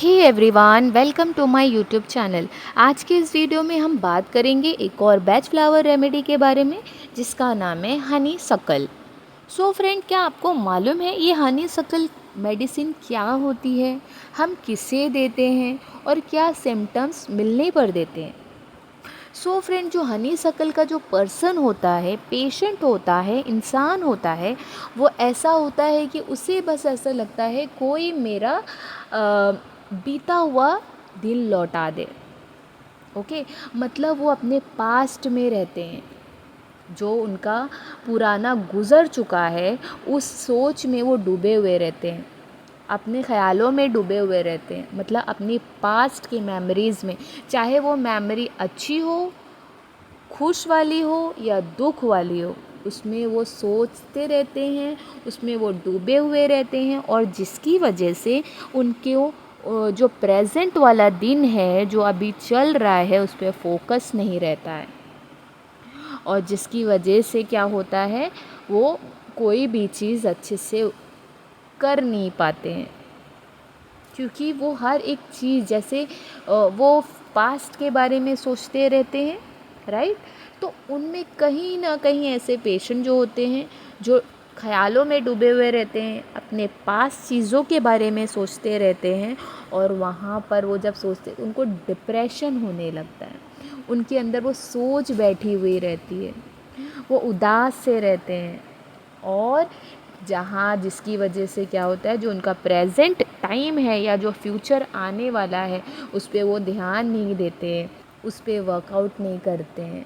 Hey everyone, welcome to my YouTube channel. आज के इस वीडियो में हम बात करेंगे एक और बैच फ्लावर रेमेडी के बारे में जिसका नाम है हनी सकल। सो फ्रेंड, क्या आपको मालूम है ये हनी सकल मेडिसिन क्या होती है, हम किसे देते हैं और क्या सिम्टम्स मिलने पर देते हैं? सो फ्रेंड, जो हनी सकल का जो पर्सन होता है, पेशेंट होता है, इंसान होता है, वो ऐसा होता है कि उसे बस ऐसा लगता है कोई मेरा बीता हुआ दिन लौटा दे। ओके, मतलब वो अपने पास्ट में रहते हैं, जो उनका पुराना गुज़र चुका है उस सोच में वो डूबे हुए रहते हैं, अपने ख़यालों में डूबे हुए रहते हैं, मतलब अपनी पास्ट की मेमोरीज़ में। चाहे वो मेमोरी अच्छी हो, खुश वाली हो या दुख वाली हो, उसमें वो सोचते रहते हैं, उसमें वो डूबे हुए रहते हैं, और जिसकी वजह से उनके जो प्रेजेंट वाला दिन है जो अभी चल रहा है उस पर फोकस नहीं रहता है, और जिसकी वजह से क्या होता है, वो कोई भी चीज़ अच्छे से कर नहीं पाते हैं, क्योंकि वो हर एक चीज़ जैसे वो पास्ट के बारे में सोचते रहते हैं, राइट। तो उनमें कहीं ना कहीं ऐसे पेशेंट जो होते हैं जो ख़यालों में डूबे हुए रहते हैं, अपने पास चीज़ों के बारे में सोचते रहते हैं, और वहाँ पर वो जब सोचते उनको डिप्रेशन होने लगता है, उनके अंदर वो सोच बैठी हुई रहती है, वो उदास से रहते हैं, और जहाँ जिसकी वजह से क्या होता है, जो उनका प्रेजेंट टाइम है या जो फ्यूचर आने वाला है उस पर वो ध्यान नहीं देते, उस पर वर्कआउट नहीं करते हैं,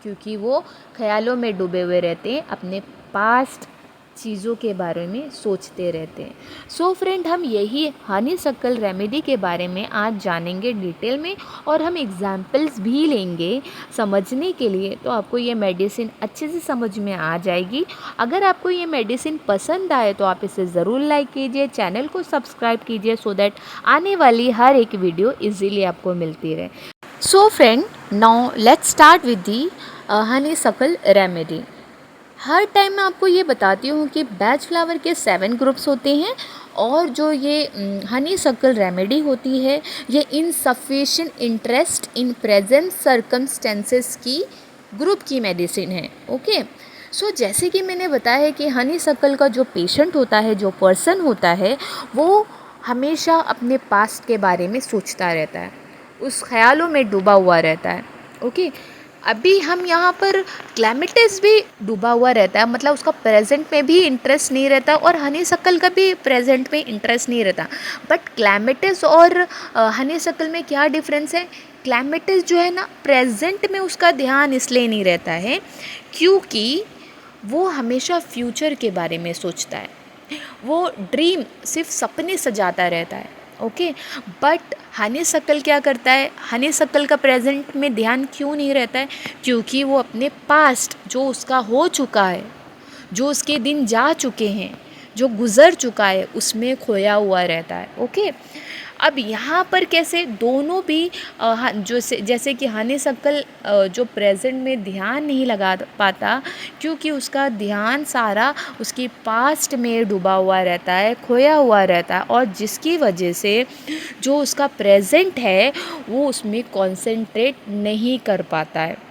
क्योंकि वो ख़यालों में डूबे हुए रहते हैं, अपने पास्ट चीज़ों के बारे में सोचते रहते हैं। सो फ्रेंड, हम यही हनी सकल रेमेडी के बारे में आज जानेंगे डिटेल में, और हम एग्जाम्पल्स भी लेंगे समझने के लिए, तो आपको ये मेडिसिन अच्छे से समझ में आ जाएगी। अगर आपको ये मेडिसिन पसंद आए तो आप इसे ज़रूर लाइक कीजिए, चैनल को सब्सक्राइब कीजिए, सो दैट आने वाली हर एक वीडियो ईजीली आपको मिलती रहे। So friend, now let's start with the Honey सकल रेमेडी। हर टाइम मैं आपको ये बताती हूँ कि बैच फ्लावर के 7 ग्रुप्स होते हैं, और जो ये हनी सकल रेमेडी होती है ये insufficient interest in present circumstances की ग्रुप की मेडिसिन है। ओके, सो जैसे कि मैंने बताया है कि हनी सकल का जो पेशेंट होता है, जो पर्सन होता है, वो हमेशा अपने पास्ट के बारे में सोचता रहता है, उस ख्यालों में डूबा हुआ रहता है। ओके, अभी हम यहाँ पर क्लैमिटिस भी डूबा हुआ रहता है, मतलब उसका प्रेजेंट में भी इंटरेस्ट नहीं रहता, और हनी सकल का भी प्रेजेंट में इंटरेस्ट नहीं रहता। बट क्लैमिटिस और हनी सकल में क्या डिफरेंस है? क्लैमिटिस जो है ना, प्रेजेंट में उसका ध्यान इसलिए नहीं रहता है क्योंकि वो हमेशा फ्यूचर के बारे में सोचता है, वो ड्रीम सिर्फ सपने सजाता रहता है। ओके, बट हनी सकल क्या करता है, हनी सकल का प्रेजेंट में ध्यान क्यों नहीं रहता है? क्योंकि वो अपने पास्ट जो उसका हो चुका है, जो उसके दिन जा चुके हैं, जो गुज़र चुका है, उसमें खोया हुआ रहता है। ओके, अब यहाँ पर कैसे दोनों भी जैसे कि हनी सकल जो प्रेजेंट में ध्यान नहीं लगा पाता, क्योंकि उसका ध्यान सारा उसकी पास्ट में डूबा हुआ रहता है, खोया हुआ रहता है, और जिसकी वजह से जो उसका प्रेजेंट है वो उसमें कंसंट्रेट नहीं कर पाता है।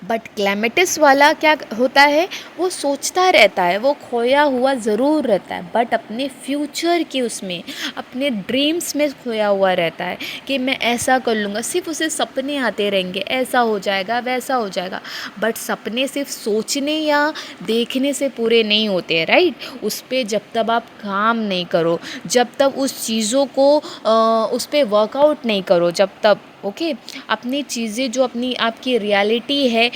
बट क्लैमिटिस वाला क्या होता है, वो सोचता रहता है, वो खोया हुआ ज़रूर रहता है, बट अपने फ्यूचर के उसमें, अपने ड्रीम्स में खोया हुआ रहता है कि मैं ऐसा कर लूँगा, सिर्फ उसे सपने आते रहेंगे, ऐसा हो जाएगा, वैसा हो जाएगा। बट सपने सिर्फ सोचने या देखने से पूरे नहीं होते हैं, राइट। उस पर जब तक आप काम नहीं करो, जब तक उस चीज़ों को उस पर वर्कआउट नहीं करो, जब तक ओके अपनी चीज़ें जो अपनी आपकी रियलिटी है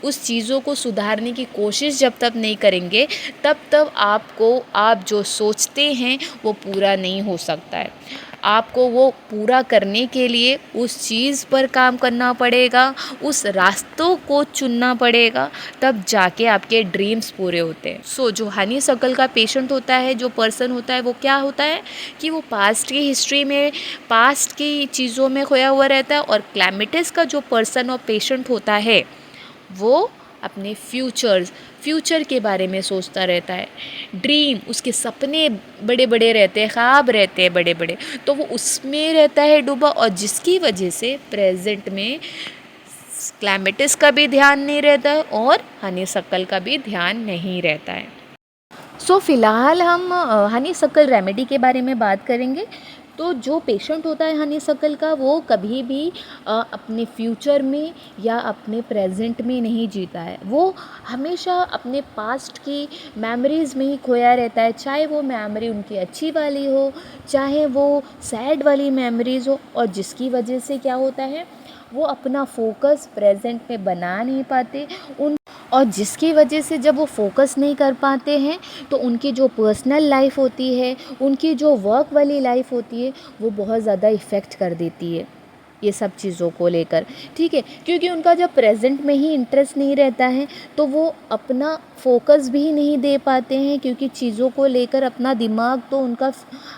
उस चीज़ों को सुधारने की कोशिश जब तक नहीं करेंगे, तब तक आप जो सोचते हैं वो पूरा नहीं हो सकता है। आपको वो पूरा करने के लिए उस चीज़ पर काम करना पड़ेगा, उस रास्तों को चुनना पड़ेगा, तब जाके आपके ड्रीम्स पूरे होते हैं। सो जो हनी सकल का पेशेंट होता है, जो पर्सन होता है, वो क्या होता है कि वो पास्ट की हिस्ट्री में, पास्ट की चीज़ों में खोया हुआ रहता है, और क्लैमिटिस का जो पर्सन और पेशेंट होता है वो अपने फ्यूचर के बारे में सोचता रहता है, ड्रीम, उसके सपने बड़े बड़े रहते हैं, ख्वाब रहते हैं बड़े बड़े, तो वो उसमें रहता है डूबा, और जिसकी वजह से प्रेजेंट में क्लैमिटिस का भी ध्यान नहीं रहता है और हनीसक्कल का भी ध्यान नहीं रहता है। फ़िलहाल हम हनीसक्कल रेमेडी के बारे में बात करेंगे। तो जो पेशेंट होता है हनीसक्कल का, वो कभी भी अपने फ्यूचर में या अपने प्रेजेंट में नहीं जीता है। वो हमेशा अपने पास्ट की मेमोरीज़ में ही खोया रहता है, चाहे वो मेमोरी उनकी अच्छी वाली हो, चाहे वो सैड वाली मेमोरीज़ हो, और जिसकी वजह से क्या होता है, वो अपना फोकस प्रेजेंट में बना नहीं पाते और जिसकी वजह से जब वो फोकस नहीं कर पाते हैं, तो उनकी जो पर्सनल लाइफ होती है, उनकी जो वर्क वाली लाइफ होती है, वो बहुत ज़्यादा इफ़ेक्ट कर देती है ये सब चीज़ों को लेकर, ठीक है। क्योंकि उनका जब प्रेजेंट में ही इंटरेस्ट नहीं रहता है, तो वो अपना फोकस भी नहीं दे पाते हैं, क्योंकि चीज़ों को लेकर अपना दिमाग तो उनका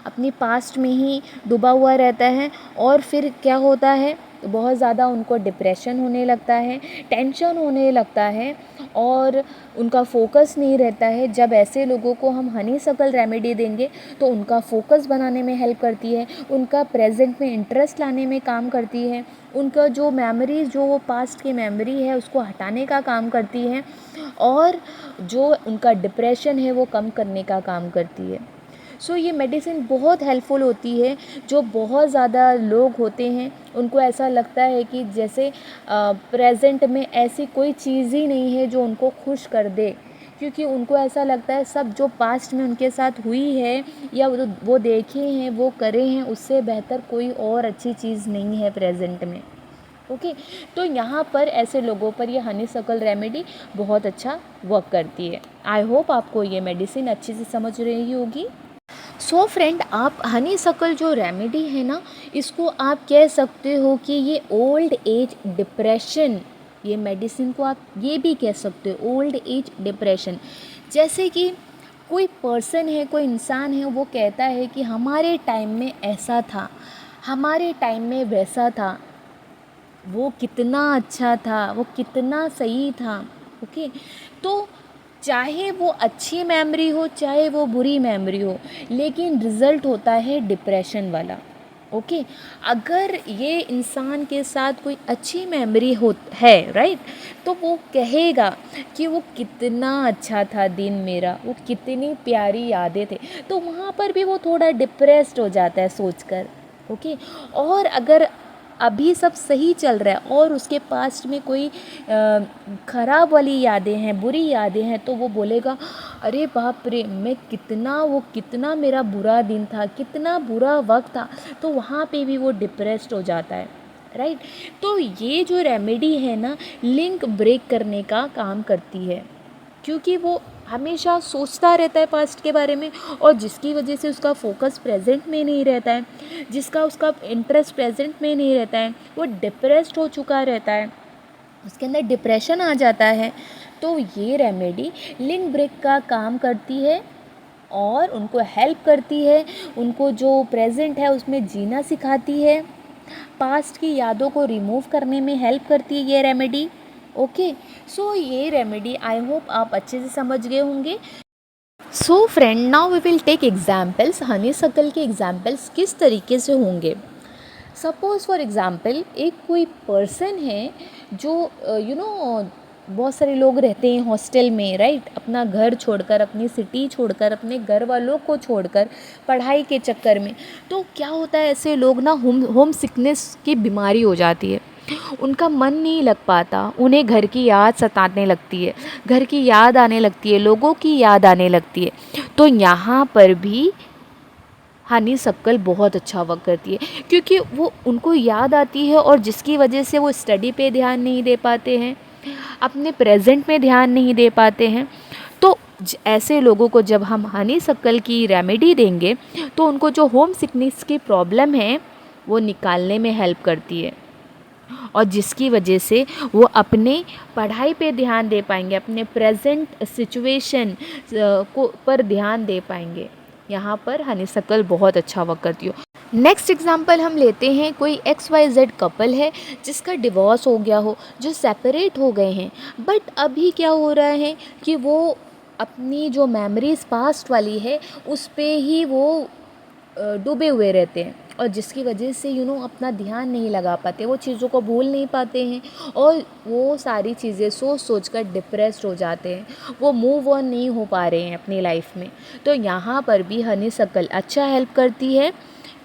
अपनी पास्ट में ही डूबा हुआ रहता है। और फिर क्या होता है, बहुत ज़्यादा उनको डिप्रेशन होने लगता है, टेंशन होने लगता है, और उनका फोकस नहीं रहता है। जब ऐसे लोगों को हम हनीसक्कल रेमेडी देंगे, तो उनका फोकस बनाने में हेल्प करती है, उनका प्रेजेंट में इंटरेस्ट लाने में काम करती है, उनका जो मेमोरीज़, जो वो पास्ट की मेमोरी है, उसको हटाने का काम करती है, और जो उनका डिप्रेशन है वो कम करने का काम करती है। ये मेडिसिन बहुत हेल्पफुल होती है। जो बहुत ज़्यादा लोग होते हैं, उनको ऐसा लगता है कि जैसे प्रेजेंट में ऐसी कोई चीज़ ही नहीं है जो उनको खुश कर दे, क्योंकि उनको ऐसा लगता है सब जो पास्ट में उनके साथ हुई है या वो देखे हैं, वो करे हैं, उससे बेहतर कोई और अच्छी चीज़ नहीं है प्रेजेंट में। ओके, तो यहाँ पर ऐसे लोगों पर ये हनीसक्कल रेमेडी बहुत अच्छा वर्क करती है। आई होप आपको ये मेडिसिन अच्छे से समझ रही होगी। फ्रेंड, आप हनीसक्कल जो रेमेडी है ना, इसको आप कह सकते हो कि ये ओल्ड एज डिप्रेशन, ये मेडिसिन को आप ये भी कह सकते हो ओल्ड एज डिप्रेशन। जैसे कि कोई पर्सन है, कोई इंसान है, वो कहता है कि हमारे टाइम में ऐसा था, हमारे टाइम में वैसा था, वो कितना अच्छा था, वो कितना सही था। ओके, तो चाहे वो अच्छी मेमोरी हो, चाहे वो बुरी मेमोरी हो, लेकिन रिज़ल्ट होता है डिप्रेशन वाला। ओके, अगर ये इंसान के साथ कोई अच्छी मेमोरी है, राइट, तो वो कहेगा कि वो कितना अच्छा था दिन मेरा, वो कितनी प्यारी यादें थे, तो वहाँ पर भी वो थोड़ा डिप्रेस्ड हो जाता है सोचकर। ओके, और अगर अभी सब सही चल रहा है और उसके पास्ट में कोई ख़राब वाली यादें हैं, बुरी यादें हैं, तो वो बोलेगा अरे बाप रे, वो कितना मेरा बुरा दिन था, कितना बुरा वक्त था, तो वहाँ पे भी वो डिप्रेस्ड हो जाता है, राइट। तो ये जो रेमेडी है ना, लिंक ब्रेक करने का काम करती है, क्योंकि वो हमेशा सोचता रहता है पास्ट के बारे में, और जिसकी वजह से उसका फोकस प्रेजेंट में नहीं रहता है, उसका इंटरेस्ट प्रेजेंट में नहीं रहता है, वो डिप्रेस्ड हो चुका रहता है, उसके अंदर डिप्रेशन आ जाता है। तो ये रेमेडी लिंक ब्रेक का काम करती है और उनको हेल्प करती है, उनको जो प्रेजेंट है उसमें जीना सिखाती है, पास्ट की यादों को रिमूव करने में हेल्प करती है ये रेमेडी। ओके, ये रेमेडी आई होप आप अच्छे से समझ गए होंगे। Friend, now we will take examples. Honeysuckle के एग्जाम्पल्स किस तरीके से होंगे। सपोज़ फॉर एग्ज़ाम्पल, एक कोई पर्सन है जो बहुत सारे लोग रहते हैं हॉस्टल में, राइट, अपना घर छोड़कर, अपनी सिटी छोड़कर, अपने घर वालों को छोड़कर पढ़ाई के चक्कर में। तो क्या होता है, ऐसे लोग ना होम सिकनेस की बीमारी हो जाती है, उनका मन नहीं लग पाता, उन्हें घर की याद सताने लगती है, घर की याद आने लगती है, लोगों की याद आने लगती है। तो यहाँ पर भी हनीसक्कल बहुत अच्छा वर्क करती है, क्योंकि वो उनको याद आती है, और जिसकी वजह से वो स्टडी पे ध्यान नहीं दे पाते हैं, अपने प्रेजेंट में ध्यान नहीं दे पाते हैं। तो ऐसे लोगों को जब हम हनीसक्कल की रेमेडी देंगे, तो उनको जो होम सिकनेस की प्रॉब्लम है वो निकालने में हेल्प करती है, और जिसकी वजह से वो अपने पढ़ाई पे ध्यान दे पाएंगे, अपने प्रेजेंट सिचुएशन पर ध्यान दे पाएंगे। यहाँ पर हनीसक्कल बहुत अच्छा वर्क करती है। नेक्स्ट एग्जांपल हम लेते हैं, कोई XYZ कपल है जिसका डिवोर्स हो गया हो, जो सेपरेट हो गए हैं, बट अभी क्या हो रहा है कि वो अपनी जो मेमोरीज़ पास्ट वाली है उस पे ही वो डूबे हुए रहते हैं, और जिसकी वजह से अपना ध्यान नहीं लगा पाते, वो चीज़ों को भूल नहीं पाते हैं, और वो सारी चीज़ें सोच सोच कर डिप्रेस्ड हो जाते हैं, वो मूव ऑन नहीं हो पा रहे हैं अपनी लाइफ में। तो यहाँ पर भी हनीसकल अच्छा हेल्प करती है,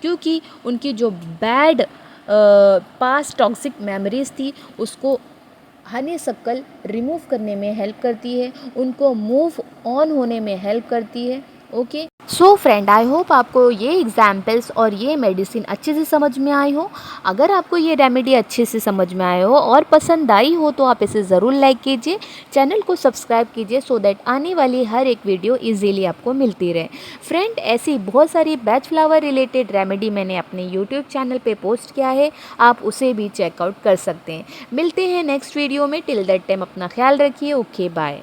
क्योंकि उनकी जो बैड पास्ट टॉक्सिक मेमोरीज़ थी उसको हनीसकल रिमूव करने में हेल्प करती है, उनको मूव ऑन होने में हेल्प करती है। Okay, so friend, I hope आपको ये एग्जाम्पल्स और ये मेडिसिन अच्छे से समझ में आई हो। अगर आपको ये रेमेडी अच्छे से समझ में आए हो और पसंद आई हो तो आप इसे ज़रूर लाइक कीजिए, चैनल को सब्सक्राइब कीजिए, सो दैट आने वाली हर एक वीडियो इजीली आपको मिलती रहे। फ्रेंड, ऐसी बहुत सारी बैच फ्लावर रिलेटेड रेमेडी मैंने अपने यूट्यूब चैनल पे पोस्ट किया है, आप उसे भी चेकआउट कर सकते हैं। मिलते हैं नेक्स्ट वीडियो में, टिल दैट टाइम अपना ख्याल रखिए। Okay, bye.